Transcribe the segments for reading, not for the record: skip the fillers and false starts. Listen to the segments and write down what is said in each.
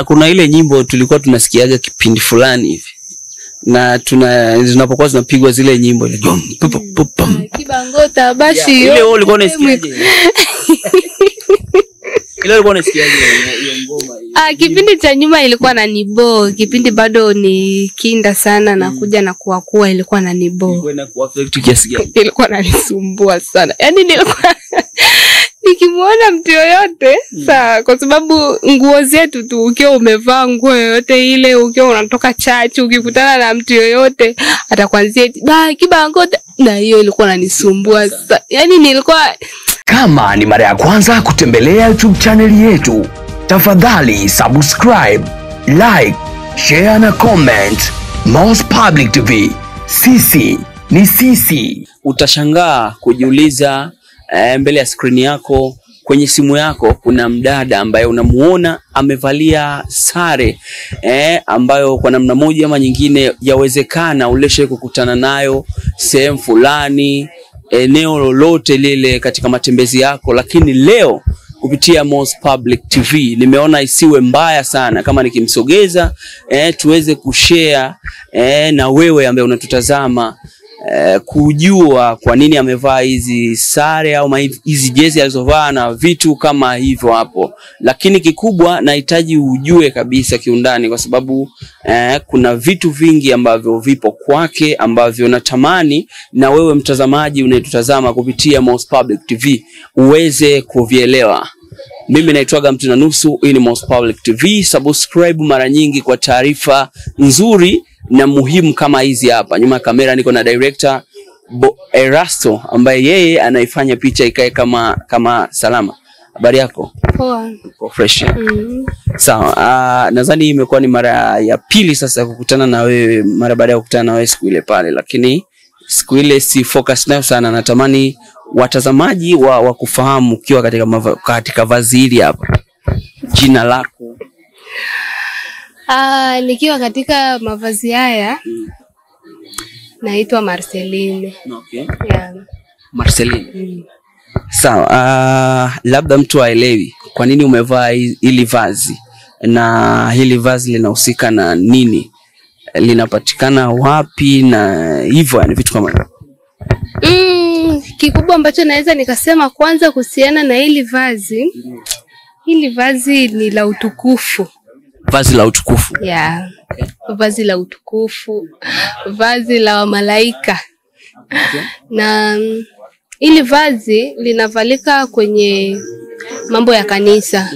Kuna ile nyimbo tulikuwa tunasikiaga kipindi fulani hivi. Na tunapokuwa tunapigwa zile nyimbo ile Kibangota bashi ile wewe ulikuwa unasikiaje? Ile ulikuwa unasikiaje hiyo ngoma hiyo? Kipindi cha nyuma ilikuwa na nibo, kipindi bado ni kinda sana na kuja na kuwa ilikuwa na nibo. Ilikuwa na kuaffect kiasi gani? Ilikuwa inanisumbua sana. Yaani nilikuwa nikimuona mtu yoyote saa, kwa sababu nguo zetu tu, ukiwa umevaa nguo yoyote ile, ukiwa unatoka church, ukikutana na mtu yoyote atakwambia eti Kibangota, na hiyo ilikuwa inanisumbua sana. Yaani nilikuwa, kama ni mara ya kwanza kutembelea YouTube channel yetu, tafadhali subscribe, like, share na comment. Moz Public TV, sisi ni sisi. Utashangaa kujiuliza, mbele ya screen yako kwenye simu yako kuna mdada ambaye unamuona amevalia sare ambayo kwa namna moja ama nyingine yawezekana uleshe kukutana nayo sehemu fulani, eneo lolote lile katika matembezi yako, lakini leo kupitia Moz Public TV nimeona isiwe mbaya sana kama nikimsogeza tuweze kushare na wewe ambaye unatutazama kujua kwa nini amevaa hizi sare au hizi jezi alizovaa na vitu kama hivyo hapo. Lakini kikubwa nahitaji ujue kabisa kiundani, kwa sababu kuna vitu vingi ambavyo vipo kwake ambavyo natamani na wewe mtazamaji unayetutazama kupitia Moz Public TV uweze kuvielewa. Mimi naitwa Mtu na Nusu, hii ni Moz Public TV. Subscribe mara nyingi kwa taarifa nzuri na muhimu kama hizi hapa. Nyuma ya kamera niko na director Erasto ambaye yeye anaifanya picha ikae kama salama. Habari yako? poa. Uko fresh? Sawa. Nadhani imekuwa ni mara ya pili sasa kukutana na wewe, mara baada ya kukutana na wewe siku ile pale, lakini siku ile si focus nayo sana. Natamani watazamaji wa kufahamu ukiwa katika vazi hili hapa. Jina lako? Nikiwa katika mavazi haya naitwa Marceline. Okay. Yeah. Marceline. Sawa. Labda mtu aelewi kwa nini umevaa hili vazi, na hili vazi linahusika na nini, linapatikana wapi na hivyo, yani vitu kama hivyo. Kikubwa ambacho naweza nikasema kwanza kuhusiana na hili vazi, hili vazi ni la utukufu. Vazi la utukufu? Yeah. Vazi la utukufu, vazi la malaika. Okay. Na hili vazi linavalika kwenye mambo ya kanisa.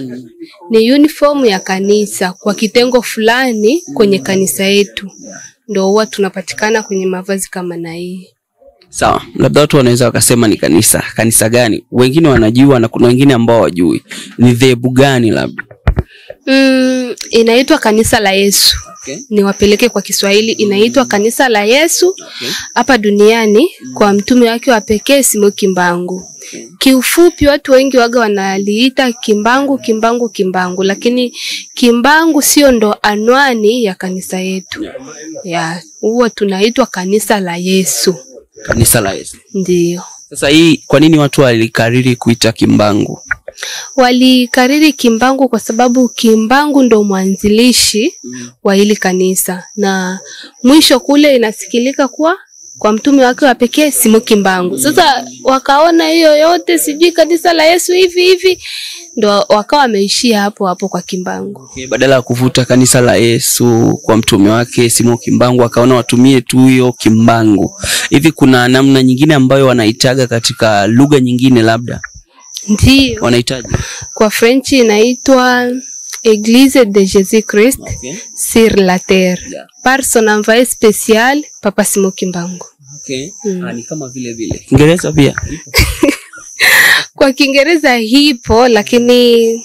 Ni uniform ya kanisa kwa kitengo fulani kwenye kanisa yetu. Ndio huwa tunapatikana kwenye mavazi kama na hii. Sawa. Labda watu wanaweza wakasema ni kanisa gani? Wengine wanajua na kuna wengine ambao hawajui. Ni dhehebu gani labda? Inaitwa Kanisa la Yesu. Okay. Niwapeleke kwa Kiswahili, inaitwa Kanisa la Yesu hapa duniani kwa mtume wake wa pekee Simon Kimbangu. Kiufupi watu wengi waga wanaliita Kimbangu, lakini Kimbangu sio ndo anwani ya kanisa yetu. Huwa tunaitwa Kanisa la Yesu. Kanisa la Yesu. Ndio. Sasa hii kwa nini watu walikariri kuita Kimbangu? Walikariri Kimbangu kwa sababu Kimbangu ndo mwanzilishi wa hili kanisa, na mwisho kule inasikilika kwa mtume wake wa pekee Simon Kimbangu. Sasa wakaona hiyo yote sijui Kanisa la Yesu hivi ndo wakawa wameishia hapo kwa Kimbangu. Okay, badala ya kuvuta Kanisa la Yesu kwa mtume wake Simon Kimbangu wakaona watumie tu hiyo Kimbangu. Hivi kuna namna nyingine ambayo wanaitaga katika lugha nyingine labda? Ndio. Wanahitaji? Kwa French inaitwa Église de Jésus-Christ sur la terre. Par son envoyé spécial Papa Simon Kimbangu. Okay. Ni kama vile. Kiingereza pia? Kwa Kiingereza hipo, lakini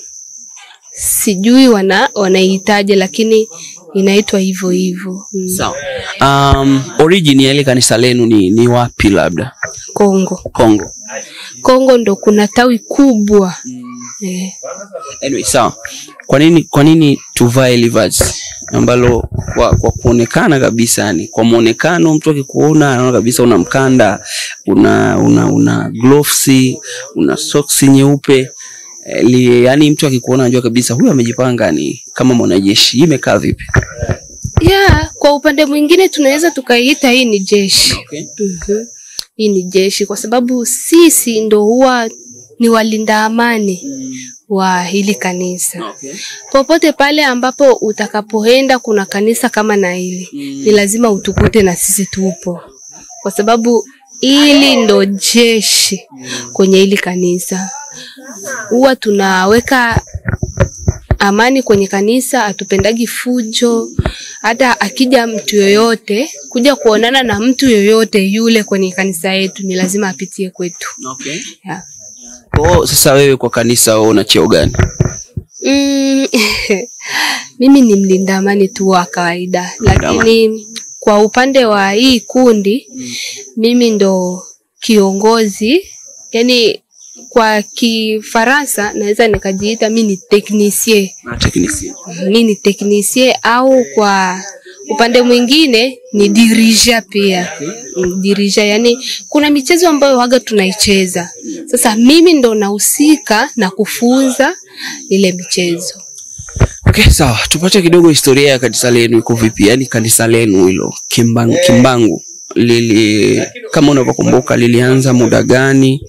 sijui wanahitaji, lakini inaitwa hivyo. Sawa. Origin ya ile kanisa lenu ni wapi labda? Kongo ndo kuna tawi kubwa. Anyway, sawa. Kwa nini tuvae ile vazi ambalo kwa kuonekana kabisa, yani kwa muonekano mtu akikuona anaona kabisa una mkanda, una gloves, una socks nyeupe, yani mtu akikuona anajua kabisa huyu amejipanga ni kama mwanajeshi. Hii imekaa vipi? Kwa upande mwingine tunaweza tukaiita hii ni jeshi. Okay. Hii ni jeshi kwa sababu sisi ndo huwa ni walinda amani wa hili kanisa. Okay. Popote pale ambapo utakapoenda kuna kanisa kama na hili, ni lazima utukute na sisi tupo. Kwa sababu hili ndo jeshi kwenye hili kanisa. Huwa tunaweka amani kwenye kanisa, hatupendagi fujo. Hata akija mtu yoyote kuja kuonana na mtu yoyote yule kwenye kanisa yetu ni lazima apitie kwetu. Okay. Yeah. Sasa wewe kwa kanisa una cheo gani? Mimi ni mlinda amani tu wa kawaida, lakini kwa upande wa hii kundi mimi ndo kiongozi. Yani kwa Kifaransa naweza nikajiita mimi ni technicien. Mimi ni technicien, au kwa upande mwingine ni dirija pia. Dirija, yani kuna michezo ambayo waga tunaicheza. Sasa mimi ndo nahusika na kufunza ile michezo. Okay, sawa. Tupate kidogo historia ya kanisa lenu iko vipi? Yani kanisa lenu hilo Kimbangu kama unavyokumbuka lilianza muda gani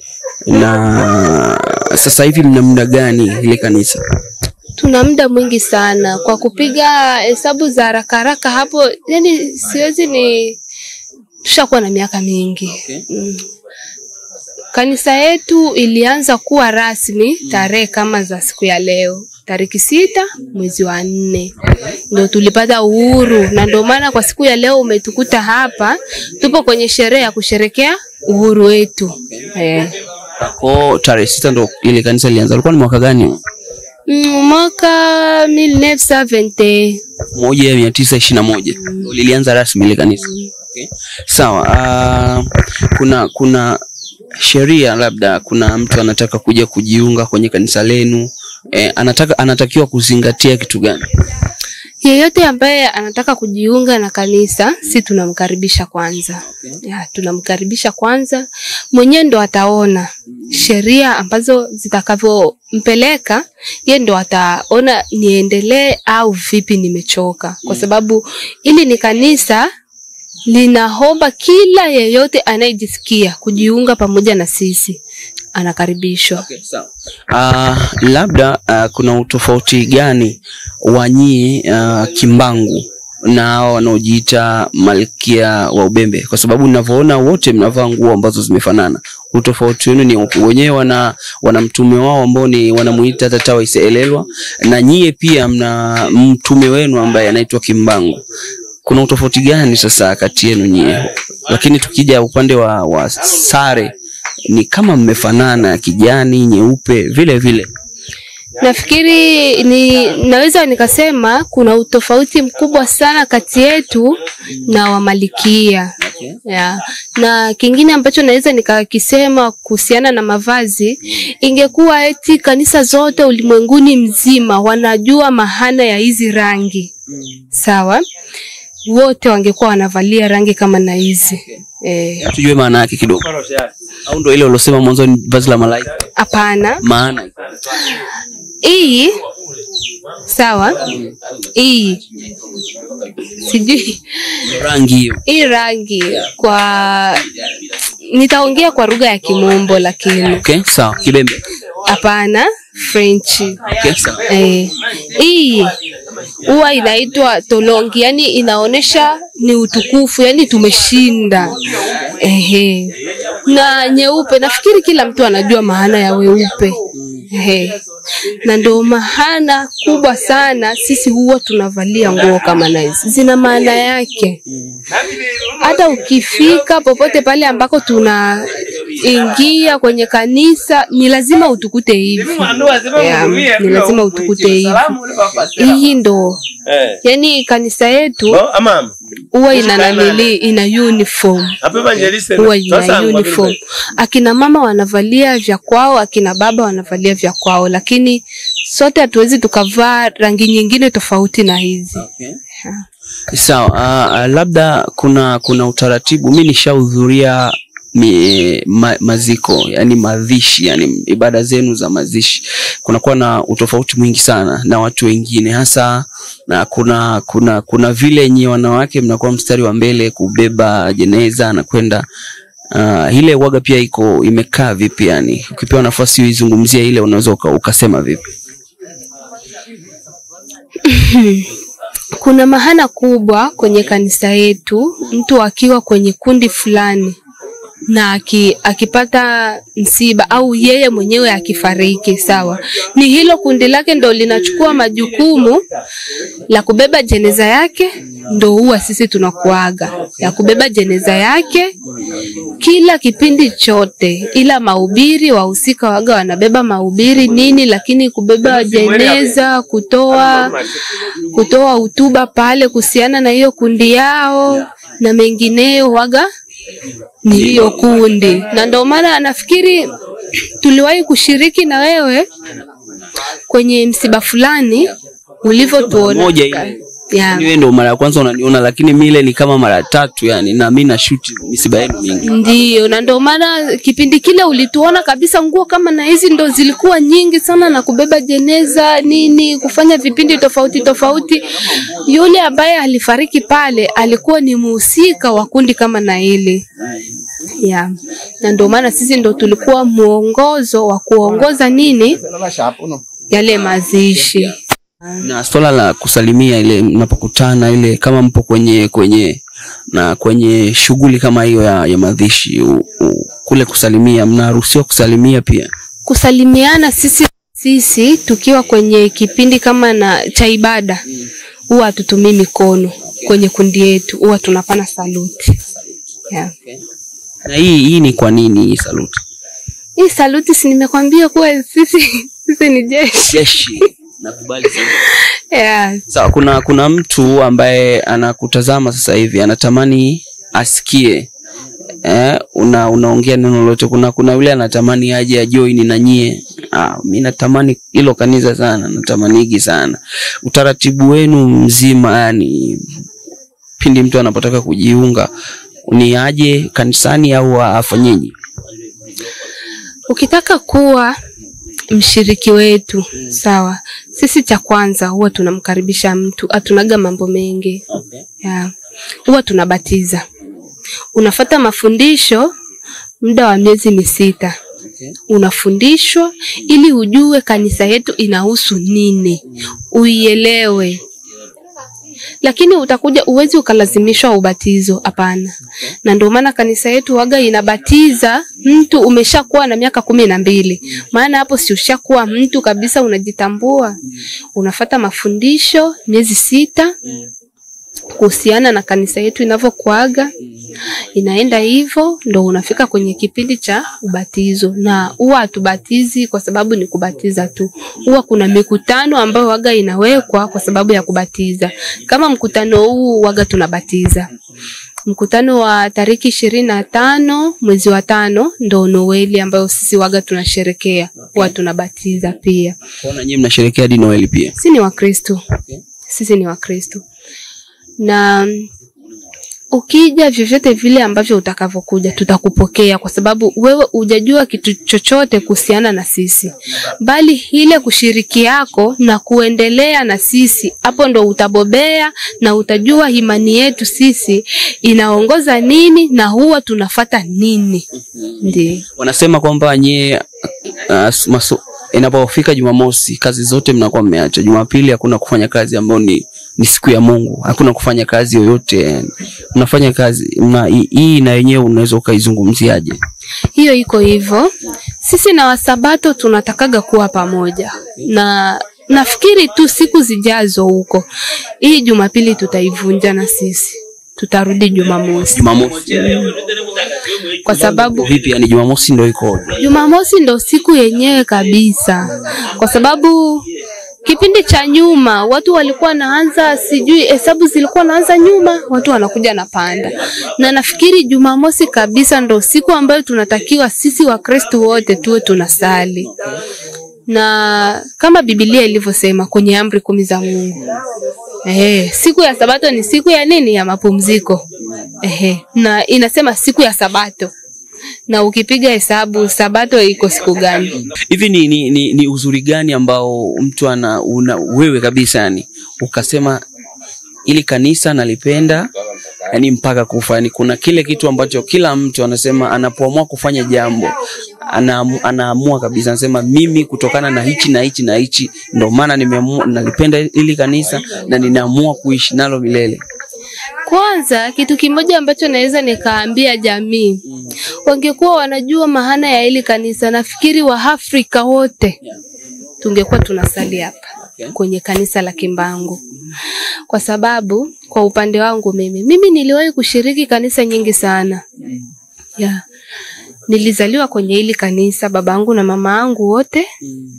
na sasa hivi mna muda gani ile kanisa? Tuna muda mwingi sana. Kwa kupiga hesabu za haraka hapo, yani siwezi tushakuwa na miaka mingi. Okay. Kanisa yetu ilianza kuwa rasmi tarehe kama za siku ya leo, tariki 6 mwezi wa 4. Ndio tulipata uhuru, na ndio maana kwa siku ya leo umetukuta hapa tupo kwenye sherehe ya kusherekea uhuru wetu. Okay. Tarehe 6 ndio ile kanisa ilianza. Ilikuwa ni mwaka gani? Mwaka 1921 lilianza rasmi ile kanisa. Okay. Sawa. Kuna sheria, labda kuna mtu anataka kuja kujiunga kwenye kanisa lenu, anatakiwa kuzingatia kitu gani? Yeyote ambaye anataka kujiunga na kanisa, si tunamkaribisha kwanza. Okay. Tunamkaribisha kwanza, mwenyewe ndo ataona sheria ambazo zitakavyompeleka, yeye ndo ataona niendelee au vipi nimechoka. Kwa sababu ili ni kanisa linaomba kila yeyote anayejisikia kujiunga pamoja na sisi anakaribishwa. Okay, sawa. Labda kuna utofauti gani wa nyie Kimbangu na wanaojiita Malkia wa Ubembe? Kwa sababu ninavyoona wote mnavaa nguo ambazo zimefanana. Utofauti wenu ni wenyewe wana mtume wao ambao ni wanamuita Tata Waiselelwa, na nyie pia mna mtume wenu ambaye anaitwa Kimbangu. Kuna utofauti gani sasa kati yenu nyie? Lakini tukija upande wa sare ni kama mmefanana, kijani, nyeupe vile vile. Nafikiri naweza nikasema kuna utofauti mkubwa sana kati yetu na Wamalikia. Okay. Yeah. Na kingine ambacho naweza nikakisema kuhusiana na mavazi, ingekuwa eti kanisa zote ulimwenguni mzima wanajua maana ya hizi rangi. Sawa? Wote wangekuwa wanavalia rangi kama na hizi. Tujue maana yake kidogo. Au ndio ile ulosema mwanzo ni vazi la malaika? Hapana. Maana hii sawa? Hii sijui rangi hiyo. Hii rangi kwa nitaongea kwa lugha ya Kimombo lakini. Okay, sawa. Kibembe? Hapana, French. Okay, sawa. Hii huwa inaitwa tolongi, yani inaonesha ni utukufu, yani tumeshinda. Na nyeupe, nafikiri kila mtu anajua maana ya weupe. Na ndio maana kubwa sana sisi huwa tunavalia nguo kama na hizi. Zina maana yake. Hata ukifika popote pale ambako tunaingia kwenye kanisa ni lazima utukute hivi. Ni lazima utukute hivi. Hii ndo yani kanisa yetu huwa ina uniform. Huwa ina uniform. Akina mama wanavalia vya kwao, akina baba wanavalia vya kwao, lakini sote hatuwezi tukavaa rangi nyingine tofauti na hizi. Okay. Sawa. Labda kuna utaratibu. Mimi nishahudhuria maziko, yani mazishi, yani ibada zenu za mazishi, kunakuwa na utofauti mwingi sana na watu wengine, hasa na kuna vile nyinyi wanawake mnakuwa mstari wa mbele kubeba jeneza na kwenda ile waga pia imekaa vipi? Yani ukipewa nafasi uizungumzia ile, unaweza ukasema vipi? Kuna maana kubwa kwenye kanisa yetu, mtu akiwa kwenye kundi fulani na akipata msiba au yeye mwenyewe akifariki, sawa, ni hilo kundi lake ndo linachukua majukumu la kubeba jeneza yake. Ndo huwa sisi tunakuaga ya kubeba jeneza yake kila kipindi chote, ila mahubiri wahusika waga wanabeba mahubiri nini, lakini kubeba jeneza, kutoa hotuba pale kuhusiana na hiyo kundi yao na mengineyo waga ni hiyo kundi. Na ndio maana nafikiri tuliwahi kushiriki na wewe kwenye msiba fulani ulivyotuona moja ile. Wewe ndio mara ya kwanza unaniona, lakini mile ni kama mara 3, yani na mimi na shoot misiba yenu mingi. Ndio, na ndio maana kipindi kile ulituona kabisa nguo kama na hizi ndo zilikuwa nyingi sana, na kubeba jeneza nini, kufanya vipindi tofauti. Yule ambaye alifariki pale alikuwa ni mhusika wa kundi kama na ile. Na ndio maana sisi ndo tulikuwa muongozo wa kuongoza nini yale mazishi. Na swala la kusalimia ile mnapokutana, ile kama mpo kwenye shughuli kama hiyo ya mazishi, kule kusalimia, mnaruhusiwa kusalimia pia? Kusalimiana sisi tukiwa kwenye kipindi kama na cha ibada, huwa tutumii mikono kwenye kundi yetu, huwa tunapana saluti. Na hii ni kwa nini hii saluti? Hii saluti si nimekwambia kuwa sisi ni jeshi. Nakubali sana. Sawa, kuna mtu ambaye anakutazama sasa hivi anatamani asikie unaongea neno lolote. Kuna yule anatamani aje ajoin na nyie. Mimi natamani hilo kanisa sana, natamanigi sana. Utaratibu wenu mzima, yani pindi mtu anapotaka kujiunga ni aje kanisani au afanyeje? Ukitaka kuwa mshiriki wetu, sawa, sisi cha kwanza huwa tunamkaribisha mtu, atunaga mambo mengi. Huwa tunabatiza. Unafuata mafundisho muda wa miezi 6. Unafundishwa ili ujue kanisa yetu inahusu nini, uielewe. Lakini utakuja uwezi ukalazimishwa ubatizo, hapana. Na ndio maana kanisa yetu waga inabatiza mtu umeshakuwa na miaka 12. Maana hapo si ushakuwa mtu kabisa, unajitambua. Unafuata mafundisho miezi 6 kuhusiana na kanisa yetu inavyokuaga. Inaenda hivyo ndo unafika kwenye kipindi cha ubatizo. Na huwa hatubatizi kwa sababu ni kubatiza tu. Huwa kuna mikutano ambayo waga inawekwa kwa sababu ya kubatiza. Kama mkutano huu waga tunabatiza. Mkutano wa tariki 25 mwezi wa 5 ndo Noeli ambayo sisi waga tunasherekea. Huwa tunabatiza pia. Kwa nyinyi mnasherekea hadi Noeli pia? Sisi ni Wakristo. Sisi ni Wakristo. Na ukija vyovyote vile ambavyo utakavyokuja tutakupokea, kwa sababu wewe hujajua kitu chochote kuhusiana na sisi, bali ile kushiriki yako na kuendelea na sisi, hapo ndo utabobea na utajua imani yetu sisi inaongoza nini na huwa tunafata nini. Ndiyo. Wanasema kwamba nyie inapofika Jumamosi kazi zote mnakuwa mmeacha. Jumapili hakuna kufanya kazi, ambayo ni siku ya Mungu. Hakuna kufanya kazi yoyote. Mnafanya kazi. Hii na yenyewe unaweza ukaizungumziaje? Hiyo iko hivyo. Sisi na Wasabato tunatakaga kuwa pamoja. Na nafikiri tu siku zijazo huko, hii Jumapili tutaivunja na sisi tutarudi Jumamosi. Kwa sababu vipi, yani Jumamosi ndio iko? Jumamosi ndio siku yenyewe kabisa. Kwa sababu kipindi cha nyuma watu walikuwa naanza, sijui hesabu zilikuwa naanza nyuma, watu wanakuja na panda. Na nafikiri Jumamosi kabisa ndio siku ambayo tunatakiwa sisi Wakristo wote tuwe tunasali. Na kama Biblia ilivyosema kwenye amri 10 za Mungu, siku ya Sabato ni siku ya nini? Ya mapumziko. Na inasema siku ya Sabato na ukipiga hesabu Sabato iko siku gani? Hivi ni uzuri gani ambao mtu wewe kabisa yani ukasema ili kanisa nalipenda yani mpaka kufa? Yani kuna kile kitu ambacho kila mtu anasema anapoamua kufanya jambo anaamua kabisa, anasema mimi kutokana na hichi na hichi na hichi ndio maana nimeamua nalipenda ili kanisa na ninaamua kuishi nalo milele. Kwanza kitu kimoja ambacho naweza nikaambia jamii, wangekuwa wanajua maana ya hili kanisa, nafikiri wa Afrika wote tungekuwa tunasali hapa kwenye kanisa la Kimbangu. Kwa sababu kwa upande wangu mimi niliwahi kushiriki kanisa nyingi sana. Nilizaliwa kwenye hili kanisa, babangu na mama yangu wote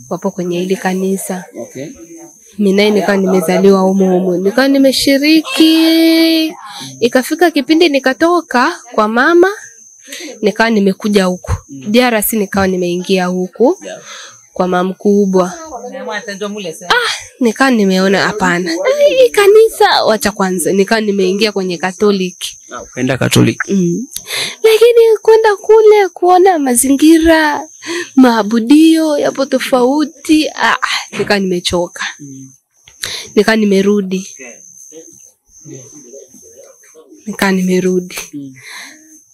wapo kwenye hili kanisa. Mimi nikawa nimezaliwa humo, nikawa nimeshiriki. Ikafika kipindi nikatoka kwa mama, nikawa nimekuja huku DRC, nikawa nimeingia huku kwa mama mkubwa. Nikawa nimeona hapana, hii kanisa wacha kwanza, nikawa nimeingia kwenye Katoliki. Kwenda Katoliki. Lakini kwenda kule kuona mazingira, maabudio yapo tofauti, nikawa nimechoka. Nikawa nimerudi.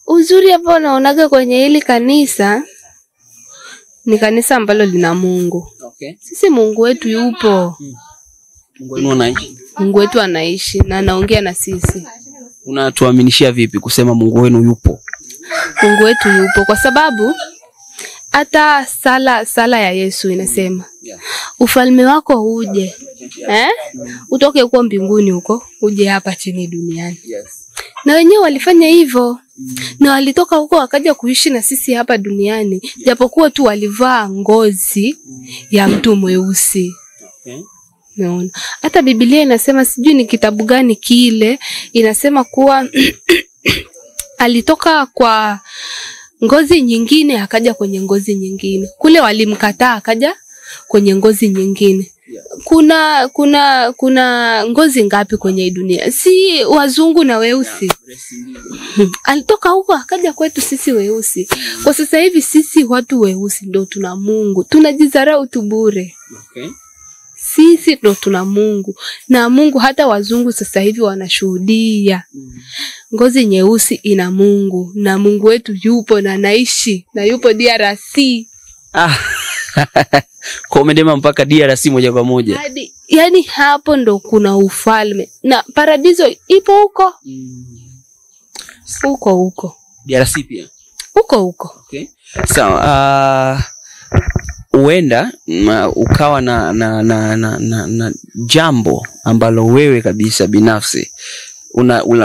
Uzuri hapo naonaga kwenye hili kanisa, ni kanisa ambalo lina Mungu. Sisi Mungu wetu yupo. Mungu wetu anaishi na anaongea na sisi. Unatuaminishia vipi kusema Mungu wenu yupo? Mungu wetu yupo kwa sababu hata sala ya Yesu inasema ufalme wako uje. Utoke huko mbinguni huko, uje hapa chini duniani. Na wenyewe walifanya hivyo. Na walitoka huko wakaja kuishi na sisi hapa duniani, japokuwa tu walivaa ngozi ya mtu mweusi. Naona hata Biblia inasema, sijui ni kitabu gani kile, inasema kuwa alitoka kwa ngozi nyingine akaja kwenye ngozi nyingine. Kule walimkataa akaja kwenye ngozi nyingine. Kuna ngozi ngapi kwenye dunia? Si wazungu na weusi. Alitoka huko akaja kwetu sisi weusi. Kwa sasa hivi sisi watu weusi ndio tuna Mungu. Tunajidharau tu bure. Sisi ndio tuna Mungu. Na Mungu hata wazungu sasa hivi wanashuhudia. Ngozi nyeusi ina Mungu na Mungu wetu yupo na anaishi na yupo DRC. Kwa umedema mpaka DRC moja kwa moja. Yani hapo ndo kuna ufalme. Na paradiso ipo huko. Huko. DRC pia. Huko. Sawa. Uenda ukawa na jambo ambalo wewe kabisa binafsi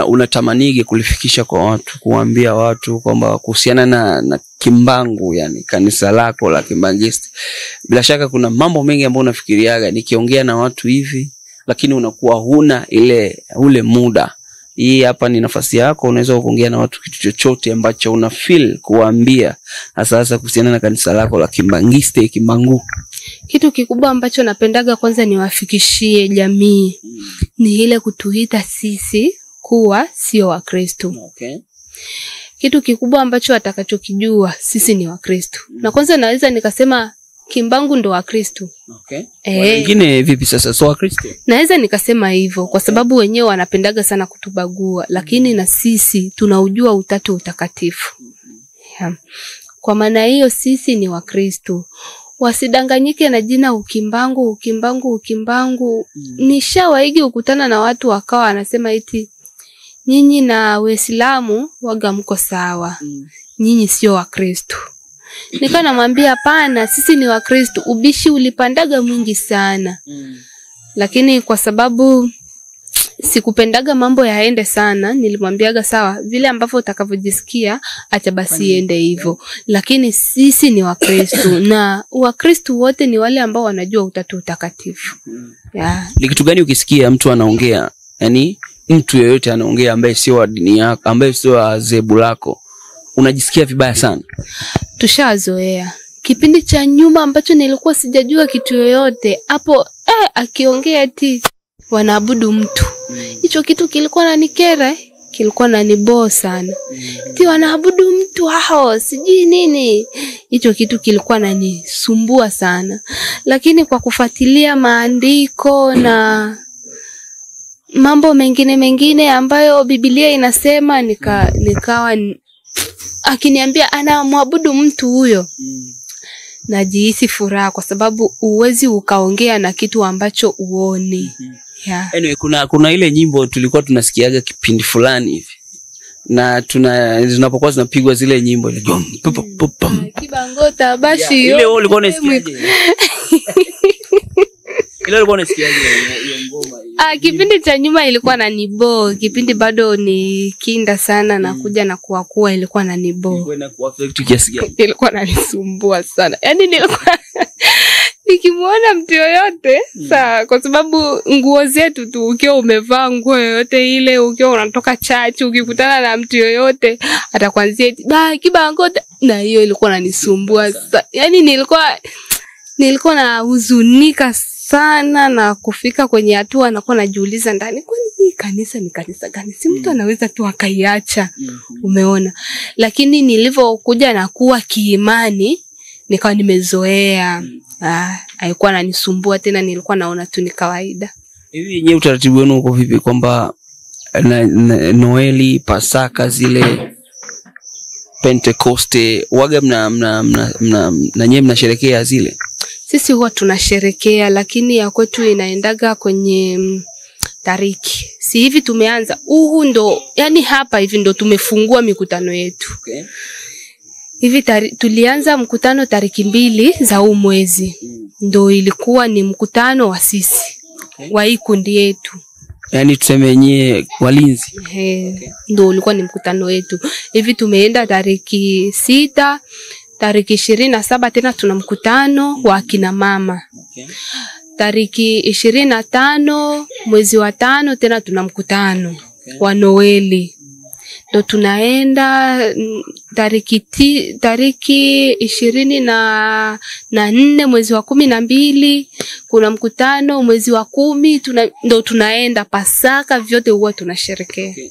unatamanige kulifikisha kwa watu, kuambia watu kwamba kuhusiana na Kimbangu, yani kanisa lako la Kimbangist. Bila shaka kuna mambo mengi ambayo unafikiriaga nikiongea na watu hivi, lakini unakuwa huna ule muda. Hii hapa ni nafasi yako, unaweza kuongea na watu kitu chochote ambacho una feel kuambia hasa kuhusiana na kanisa lako la Kimbangist, Kimbangu. Kitu kikubwa ambacho napendaga kwanza niwafikishie jamii ni ile kutuita sisi kuwa sio Wakristo. Kitu kikubwa ambacho atakachokijua sisi ni Wakristo. Na kwanza naweza nikasema Kimbangu ndo Wakristo. Wengine vipi sasa sio Wakristo? Naweza nikasema hivyo kwa sababu wenyewe wanapendaga sana kutubagua, lakini na sisi tunaujua utatu utakatifu. Kwa maana hiyo sisi ni Wakristo. Wasidanganyike na jina Ukimbangu. Nishawaigi ukutana na watu wakawa anasema eti nyinyi na Waislamu waga mko sawa. Nyinyi sio Wakristo. Nika namwambia hapana, sisi ni Wakristo. Ubishi ulipandaga mwingi sana. Lakini kwa sababu sikupendaga mambo yaende sana, nilimwambiaga sawa, vile ambavyo utakavyojisikia acha basi iende hivyo. Lakini sisi ni Wakristo na Wakristo wote ni wale ambao wanajua utatu utakatifu. Ni kitu gani ukisikia mtu anaongea, yani mtu yeyote anaongea ambaye sio wa dini yako, ambaye sio wa zebu lako, unajisikia vibaya sana? Tushazoea. Kipindi cha nyuma ambacho nilikuwa sijajua kitu yoyote, hapo akiongea eti wanaabudu mtu. Hicho kitu kilikuwa nanikera. kilikuwa nanibo sana. Ti wanaabudu mtu hao sijui nini. Hicho kitu kilikuwa nanisumbua sana. Lakini kwa kufuatilia maandiko na mambo mengine ambayo Biblia inasema nikawa akiniambia anamwabudu mtu huyo. Najihisi furaha kwa sababu uwezi ukaongea na kitu ambacho uoni. Yeah. Anyway, kuna ile nyimbo tulikuwa tunasikiaga kipindi fulani hivi. Na tunapokuwa tunapigwa zile nyimbo ile Kibangota bashi ile wewe ulikuwa unasikiaje? Ile ulikuwa unasikiaje hiyo ngoma hiyo? Kipindi cha nyuma ilikuwa na nibo, kipindi bado ni kinda sana na kuja na kuwa ilikuwa na nibo. Ilikuwa na kuaffect kiasi gani? Ilikuwa inanisumbua sana. Yaani nilikuwa nikimuona mtu yoyote kwa sababu nguo zetu tu, ukiwa umevaa nguo yoyote ile, ukiwa unatoka church, ukikutana na mtu yoyote atakwambia eti Kibangota, na hiyo ilikuwa inanisumbua sana. Yaani nilikuwa na huzunika sana na kufika kwenye hatua nakuwa najiuliza ndani, kwani hii kanisa ni kanisa gani? Si mtu anaweza tu akaiacha. Umeona? Lakini nilivyokuja na kuwa kiimani nikawa nimezoea. Haikuwa inanisumbua tena, nilikuwa naona tu ni kawaida. Hivi yenyewe utaratibu wenu uko vipi kwamba Noeli, Pasaka zile Pentecoste waga na nyinyi mnasherehekea zile? Sisi huwa tunasherehekea, lakini ya kwetu inaendaga kwenye tariki. Si hivi tumeanza. Ndo yani hapa hivi ndo tumefungua mikutano yetu. Okay. Hivi tulianza mkutano tariki 2 za huu mwezi. Ndo ilikuwa ni mkutano wa sisi. Okay. Wa hii kundi yetu. Yaani tuseme yenyewe walinzi. Okay. Ndo ulikuwa ni mkutano wetu. Hivi tumeenda tariki 6, tariki 27 tena tuna mkutano wa kina mama. Okay. Tariki 25 mwezi wa 5 tena tuna mkutano wa Noeli. Ndo tunaenda tariki 24 mwezi wa 12 kuna mkutano, mwezi wa 10 ndo tunaenda Pasaka, vyote huwa tunasherehekea. Okay.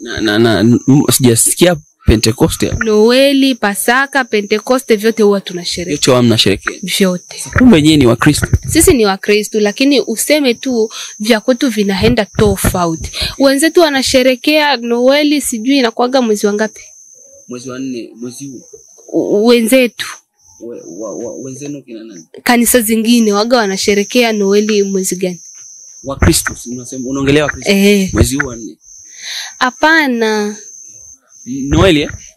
Sijasikia Pentecoste. Noeli, Pasaka, Pentecoste vyote huwa tunasherehekea. Yote huwa mnasherehekea. Vyote. Kumbe nyinyi ni Wakristo. Sisi ni Wakristo, lakini useme tu vya kwetu vinaenda tofauti. Wenzetu wanasherehekea Noeli sijui inakuaga mwezi wa ngapi? Mwezi wa 4, mwezi huu. Wenzetu. Wenzenu kina nani? Kanisa zingine waga wanasherehekea Noeli mwezi gani? Wakristo, unasema unaongelea Wakristo. Mwezi huu wa 4. Hapana.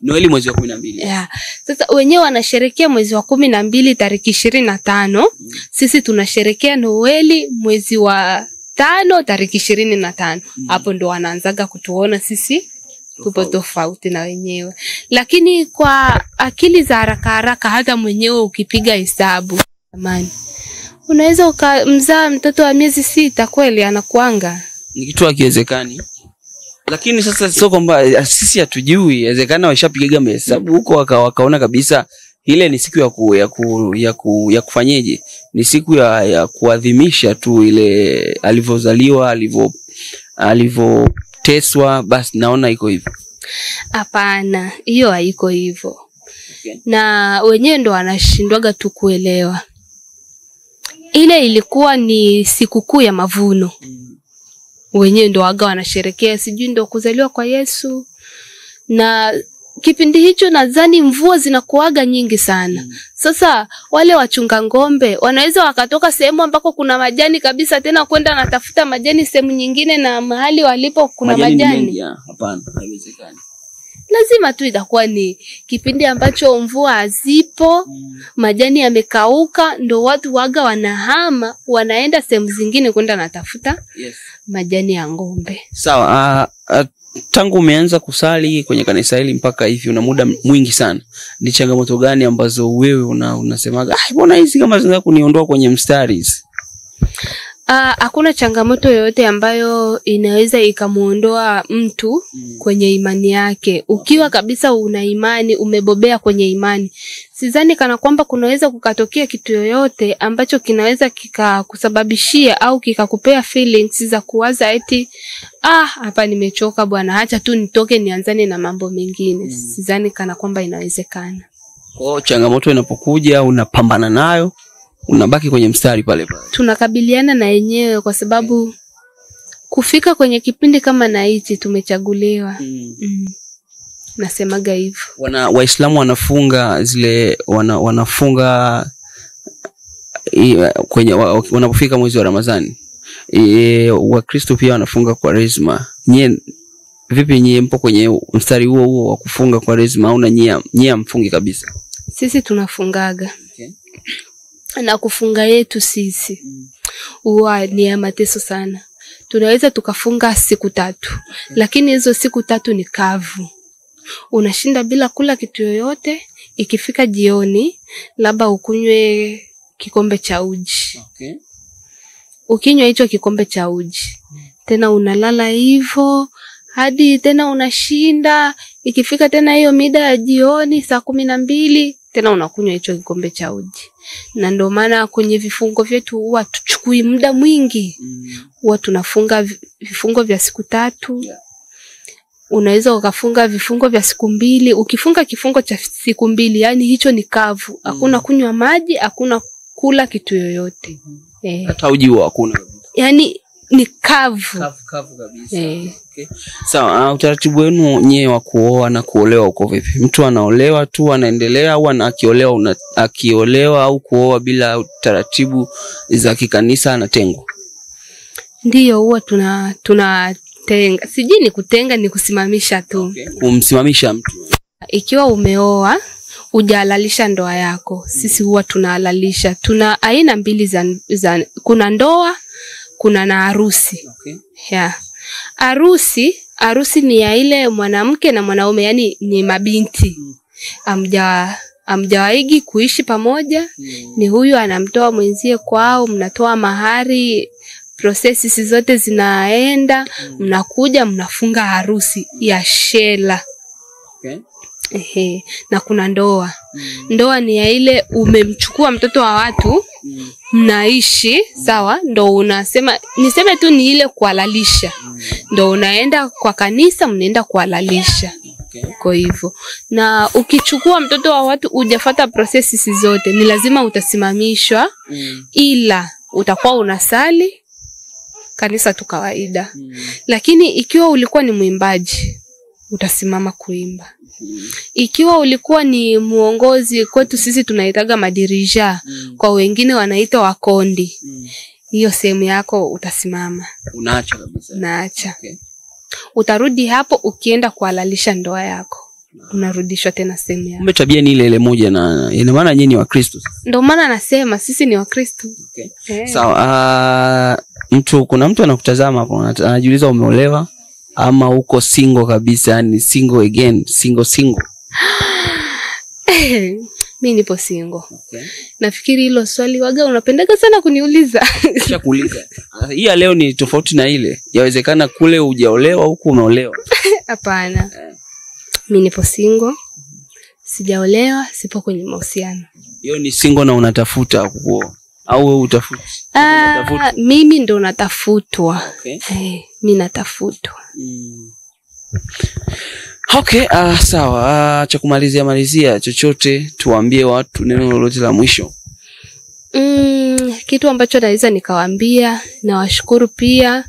Noeli mwezi wa 12. Yeah. Sasa wenyewe wanasherehekea mwezi wa 12 tariki 25. Sisi tunasherehekea Noeli mwezi wa 5 tariki 25. Hapo ndo wanaanzaga kutuona sisi tupo tofauti na wenyewe. Lakini kwa akili za haraka hata mwenyewe ukipiga hesabu jamani, unaweza ukamzaa mtoto wa miezi 6 kweli anakuanga? Ni kitu hakiwezekani. Lakini sasa sio kwamba sisi hatujui, inawezekana washapiga mahesabu huko wakaona kabisa ile ni siku ya kufanyeje? Ni siku ya kuadhimisha tu ile alivyozaliwa, alivyoteswa, basi naona iko hivyo. Hapana, hiyo haiko hivyo. Okay. Na wenyewe ndo wanashindwaga tu kuelewa. Ile ilikuwa ni sikukuu ya mavuno. Wenyewe ndo waga wanasherehekea sijui ndo kuzaliwa kwa Yesu. Na kipindi hicho nadhani mvua zinakuaga nyingi sana. Sasa wale wachunga ng'ombe wanaweza wakatoka sehemu ambako kuna majani kabisa tena kwenda natafuta majani sehemu nyingine na mahali walipo kuna majani. Hapana, haiwezekani. Lazima tu itakuwa ni kipindi ambacho mvua hazipo, majani yamekauka, ndo watu waga wanahama, wanaenda sehemu zingine kwenda natafuta majani ya ng'ombe. Sawa. Tangu umeanza kusali kwenye kanisa hili mpaka hivi una muda mwingi sana. Ni changamoto gani ambazo wewe unasemaga mbona hizi kama zinaweza kuniondoa kwenye mstari hizi? Hakuna changamoto yoyote ambayo inaweza ikamuondoa mtu kwenye imani yake. Ukiwa kabisa una imani, umebobea kwenye imani, sidhani kana kwamba kunaweza kukatokea kitu yoyote ambacho kinaweza kikakusababishia au kikakupea feelings za kuwaza eti hapa nimechoka bwana, acha tu nitoke nianzane na mambo mengine. Sidhani kana kwamba inawezekana. Kwa changamoto inapokuja unapambana nayo, unabaki kwenye mstari pale pale. Tunakabiliana na yenyewe kwa sababu kufika kwenye kipindi kama na hichi tumechaguliwa. Nasemaga hivyo. Waislamu wanafunga zile wanafunga kwenye wanapofika mwezi wa Ramadhani. Wakristo pia wanafunga Kwaresma. Vipi nyie mpo kwenye mstari huo wa kufunga Kwaresma au na nyie mfungi kabisa? Sisi tunafungaga. Na kufunga yetu sisi huwa ni ya mateso sana. Tunaweza tukafunga siku 3, lakini hizo siku 3 ni kavu. Unashinda bila kula kitu yoyote, ikifika jioni labda ukunywe kikombe cha uji. Ukinywa hicho kikombe cha uji, tena unalala hivyo hadi tena unashinda, ikifika tena hiyo mida ya jioni saa 12 tena unakunywa hicho kikombe cha uji. Na ndio maana kwenye vifungo vyetu huwa tuchukui muda mwingi. Huwa tunafunga vifungo vya siku 3. Unaweza ukafunga vifungo vya siku 2. Ukifunga kifungo cha siku 2, yani hicho ni kavu. Hakuna kunywa maji, hakuna kula kitu yoyote. Hata uji hakuna. Yani ni kavu kabisa. Sawa, utaratibu wenu nyewe wa kuoa na kuolewa uko vipi? Mtu anaolewa tu anaendelea au akiolewa au kuoa bila taratibu za kikanisa anatengwa? Ndio, huwa tunatenga. Sijui ni kutenga ni kusimamisha tu. Kumsimamisha mtu. Ikiwa umeoa hujahalalisha ndoa yako, sisi huwa tunahalalisha. Tuna aina 2 za kuna ndoa, kuna na harusi. Harusi ni ya ile mwanamke na mwanaume, yani ni mabinti. Amjawaigi kuishi pamoja, ni huyu anamtoa mwenzie kwao, mnatoa mahari, processes zote zinaenda, mnakuja mnafunga harusi ya shela. Na kuna ndoa. Ndoa ni ya ile umemchukua mtoto wa watu, mnaishi, sawa, ndo unasema niseme tu ni ile kuhalalisha. Ndo unaenda kwa kanisa, mnaenda kuhalalisha. Kwa hivyo. Na ukichukua mtoto wa watu hujafuata processes zote, ni lazima utasimamishwa, ila utakuwa unasali kanisa tu kawaida. Lakini ikiwa ulikuwa ni mwimbaji, utasimama kuimba. Ikiwa ulikuwa ni muongozi, kwetu sisi tunaitaga madirija, kwa wengine wanaita wakondi, hiyo sehemu yako utasimama. Unaacha kabisa? Naacha. Utarudi hapo ukienda kuhalalisha ndoa yako. Unarudishwa tena sehemu yako. Kumbe tabia ni ile moja, na ina maana nyinyi ni Wakristo. Ndio maana nasema sisi ni Wakristo. Sawa. Kuna mtu anakutazama hapo anajiuliza umeolewa ama uko single kabisa, yani single again, single. Mimi nipo single. Nafikiri hilo swali waga unapendeka sana kuniuliza. Acha kuuliza. Hii ya leo ni tofauti na ile. Yawezekana kule hujaolewa huku umeolewa. Hapana. Mimi nipo single. Sijaolewa, sipo kwenye mahusiano. Hiyo ni single na unatafuta kuoa au wewe utafuti? Mimi ndo natafutwa. Mimi natafutwa. Sawa. Cha kumalizia chochote tuwaambie watu, neno lolote la mwisho? Kitu ambacho naweza nikawaambia, na washukuru pia,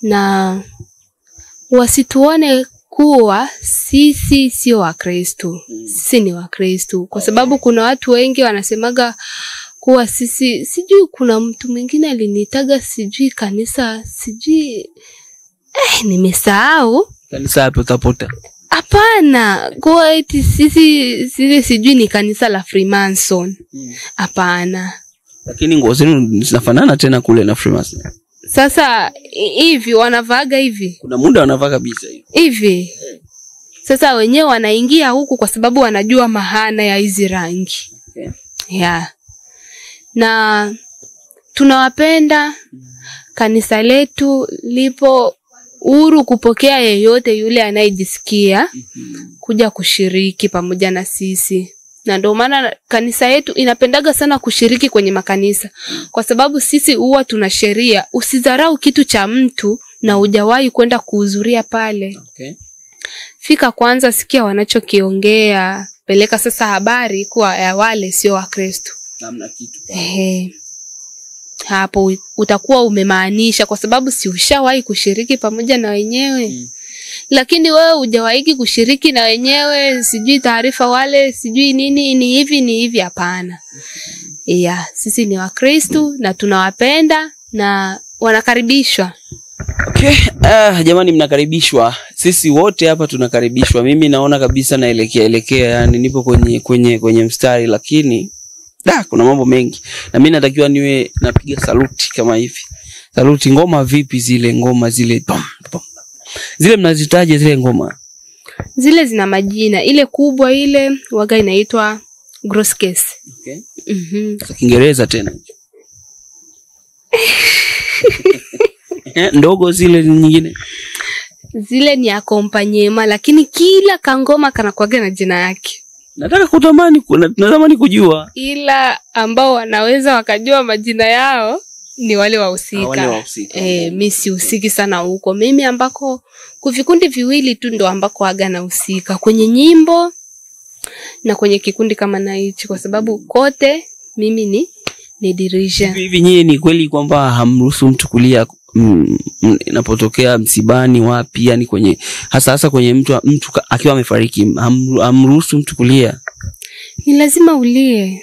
na wasituone kuwa sisi sio Wakristo. Sisi ni Wakristo, kwa sababu kuna watu wengi wanasemaga kuwa sisi, sijui kuna mtu mwingine alinitaga sijui kanisa, sijui nimesahau. Kanisa hapo utapota. Hapana, kwa eti sisi sijui ni kanisa la Freemason. Hapana. Lakini nguo zenu zinafanana tena kule na Freemason. Sasa hivi wanavaga hivi. Kuna muda wanavaa kabisa hivi. Sasa wenyewe wanaingia huku kwa sababu wanajua maana ya hizi rangi. Na tunawapenda, kanisa letu lipo huru kupokea yeyote yule anayejisikia kuja kushiriki pamoja na sisi. Na ndio maana kanisa yetu inapendaga sana kushiriki kwenye makanisa, kwa sababu sisi huwa tuna sheria, usidharau kitu cha mtu na hujawahi kwenda kuhudhuria pale. Okay. Fika kwanza, sikia wanachokiongea, peleka sasa habari kwa ya wale sio wa Kristo. Namna kitu. Hapo utakuwa umemaanisha, kwa sababu si ushawahi kushiriki pamoja na wenyewe. Lakini wewe hujawahi kushiriki na wenyewe, sijui taarifa wale, sijui nini, ni hivi hapana. Sisi ni wa Kristo na tunawapenda na wanakaribishwa. Okay, jamani mnakaribishwa. Sisi wote hapa tunakaribishwa. Mimi naona kabisa naelekea, yani nipo kwenye mstari, lakini kuna mambo mengi. Na mimi natakiwa niwe napiga saluti kama hivi. Saluti ngoma vipi zile ngoma zile? Zile mnazitaje zile ngoma? Zile zina majina. Ile kubwa ile waga inaitwa gross case. Okay. Kiingereza tena. Ndogo zile nyingine. Zile ni accompagnement, lakini kila kangoma kanakuaga na jina yake. Natamani kujua. Ila ambao wanaweza wakajua majina yao ni wale wahusika. Mimi sihusiki sana huko. Mimi ambako kuvikundi viwili tu ndo ambako aga na husika, kwenye nyimbo na kwenye kikundi kama na hichi, kwa sababu kote mimi ni dirija. Hivi nyinyi ni kweli kwamba hamruhusu mtu kulia inapotokea msibani wapi, yani kwenye hasa kwenye mtu akiwa amefariki, hamruhusu mtu kulia? Ni lazima ulie.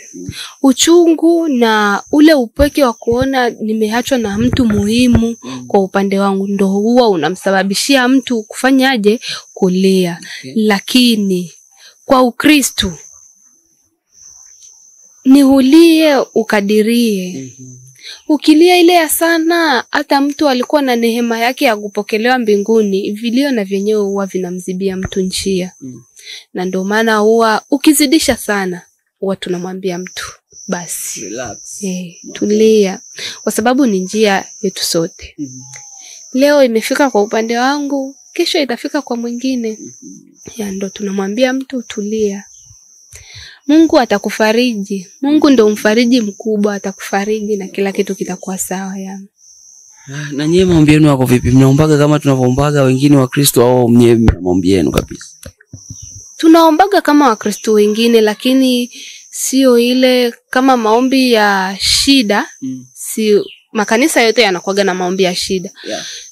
Uchungu na ule upweke wa kuona nimeachwa na mtu muhimu kwa upande wangu ndo huwa unamsababishia mtu kufanyaje, kulia. Lakini kwa Ukristo ni ulie ukadirie. Ukilia ile ya sana, hata mtu alikuwa na neema yake ya kupokelewa mbinguni, vilio na vyenyewe huwa vinamzibia mtu njia. Na ndio maana huwa ukizidisha sana, huwa tunamwambia mtu basi relax, tulia, kwa sababu ni njia yetu sote. Leo imefika kwa upande wangu, kesho itafika kwa mwingine. Ndio tunamwambia mtu tulia. Mungu atakufariji. Mungu ndo mfariji mkubwa, atakufariji na kila kitu kitakuwa sawa. Na nyie maombi yenu yako vipi? Mnaombaga kama tunavyoombaga wengine wa Kristo au mnyewe maombi yenu kabisa? Tunaombaga kama wa Kristo wengine, lakini sio ile kama maombi ya shida. Si makanisa yote yanakuaga na maombi ya shida.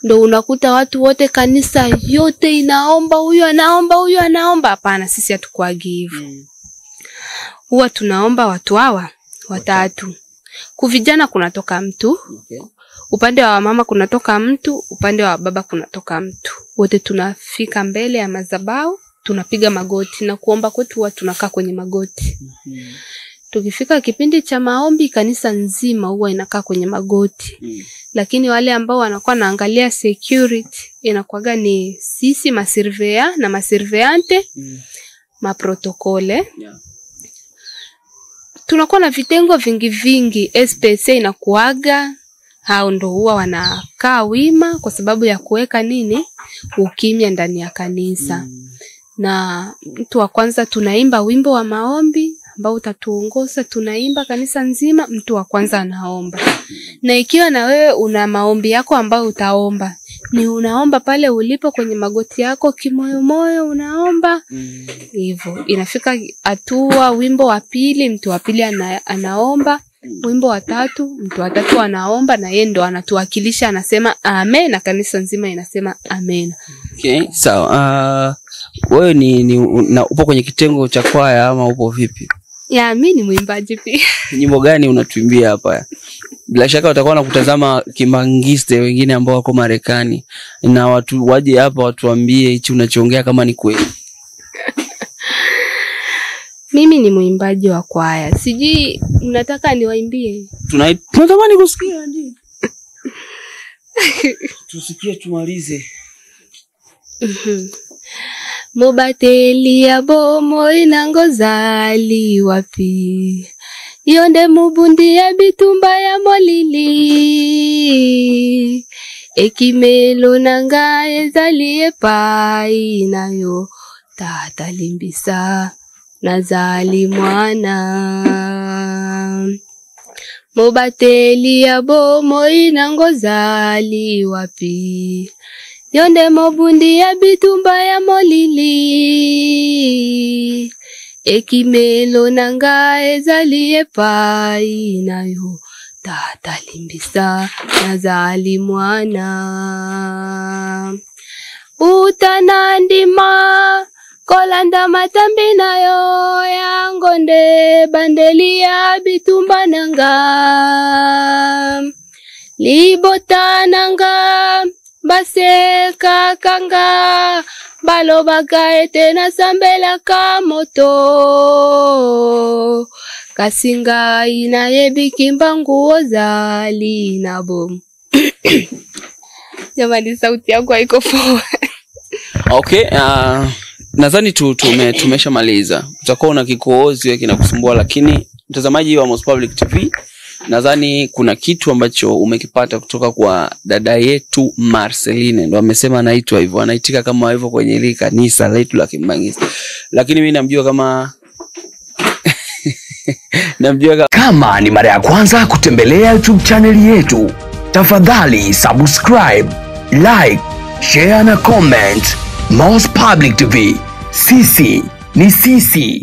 Ndio unakuta watu wote kanisa yote inaomba, huyu anaomba, huyu anaomba. Hapana, sisi hatukuagi hivyo. Huwa tunaomba watu hawa watatu. Kuvijana kunatoka mtu, upande wa mama kunatoka mtu, upande wa baba kunatoka mtu. Wote tunafika mbele ya madhabahu, tunapiga magoti na kuomba kwetu, huwa tunakaa kwenye magoti. Tukifika kipindi cha maombi, kanisa nzima huwa inakaa kwenye magoti. Lakini wale ambao wanakuwa naangalia security, inakuwaga ni sisi masurveyor na masurveillante, maprotokole. Tunakuwa na vitengo vingi. SPC inakuaga, hao ndo huwa wanakaa wima kwa sababu ya kuweka ukimya ndani ya kanisa. Na mtu wa kwanza tunaimba wimbo wa maombi ambao utatuongoza, tunaimba kanisa nzima, mtu wa kwanza anaomba. Na ikiwa na wewe una maombi yako ambao utaomba, ni unaomba pale ulipo kwenye magoti yako kimoyo moyo unaomba. Hivyo inafika hatua wimbo wa pili, mtu wa pili anaomba, wimbo wa tatu, mtu wa tatu anaomba, na yeye ndo anatuwakilisha, anasema amen, na kanisa nzima inasema amen. Okay, sawa. Wewe upo kwenye kitengo cha kwaya ama upo vipi? Mimi ni mwimbaji pia. Nyimbo gani unatuimbia hapa? Bila shaka watakuwa nakutazama kimangiste wengine ambao wako Marekani, na watu waje hapa watuambie hichi unachoongea kama ni kweli. Mimi ni mwimbaji wa kwaya. Sijui mnataka niwaimbie? Tunatamani kusikia ndio. Tusikie tumalize. Mobateli ya bomo inangozali wapi, yonde mubundi ya bitumba ya molili. Ekimelo nanga ezali epai nayo, tata limbisa nazali mwana. Mobateli ya bomoi nango zali wapi, yonde mobundi ya bitumba ya molili. Ekimelo nanga ezali epai nayo, tata limbisa nazali mwana. Utanandima kolanda matambi nayo yangonde, bandeli ya bitumba nanga. Libota nanga baseka kanga, balobaka ete nasambelaka moto. Kasinga inayebi kimbangu ozali nabo. Jamani, sauti yangu haiko poa. Okay, nadhani tumeshamaliza. Utakuwa na kikohozi wewe kinakusumbua, lakini mtazamaji wa Most Public TV, nadhani kuna kitu ambacho umekipata kutoka kwa dada yetu Marceline. Ndio amesema anaitwa hivyo, anaitika kama hivyo kwenye ile kanisa letu la Kimbangista. Lakini mimi namjua kama Kama ni mara ya kwanza kutembelea YouTube channel yetu, tafadhali subscribe, like, share na comment. Most Public TV, sisi ni sisi.